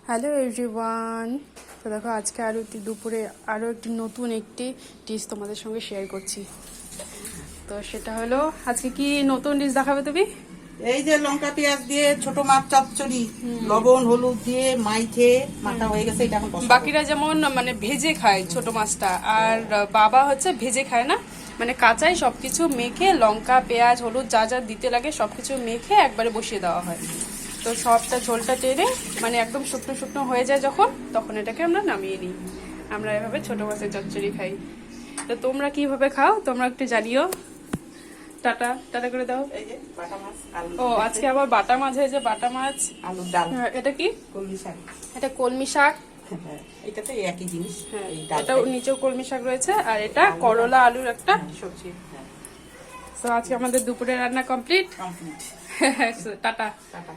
Hello everyone. তো দেখো আজকে দুপুরে আরও একটি নতুন একটি ডিশ তোমাদের সঙ্গে শেয়ার করছি। তো সেটা হলো, আজকে কি নতুন ডিশ দেখাবে তুমি? এই যে লঙ্কা পেঁয়াজ দিয়ে ছোট মাছ চচ্চড়ি, লবণ হলুদ দিয়ে মাইখে মাখা হয়ে গেছে। এটা এখন কষাবো। বাকিরা যেমন মানে ভেজে খায় ছোট মাছটা, আর বাবা হচ্ছে ভেজে খায় না, মানে কাঁচাই সবকিছু মেখে লঙ্কা পেঁয়াজ হলুদ যা যা দিতে লাগে সবকিছু মেখে একবারে বসিয়ে দেওয়া হয়। তো সবটা ঝোলটা টেনে মানে একদম শুকনো শুকনো হয়ে যায় যখন, তখন এটাকে আমরা নামিয়ে নিই। আমরা এভাবে ছোট মাছের চচ্চড়ি খাই। তো তোমরা কিভাবে খাও তোমরা একটু জানিও। টাটা টাটা করে দাও। এই যে বাটা মাছ আলু। ও আজকে আবার বাটা মাছ হয়েছে, বাটা মাছ আলুর ডাল। এটা কি? কলমি শাক। এটা কলমি শাক। হ্যাঁ, এটাতে একই জিনিস। হ্যাঁ, এই ডাল এটাও নিচেও কলমি শাক রয়েছে, আর এটা করলা আলুর একটা সবজি। হ্যাঁ, তো আজকে আমাদের দুপুরে রান্না কমপ্লিট। কমপ্লিট। টাটা। টাটা।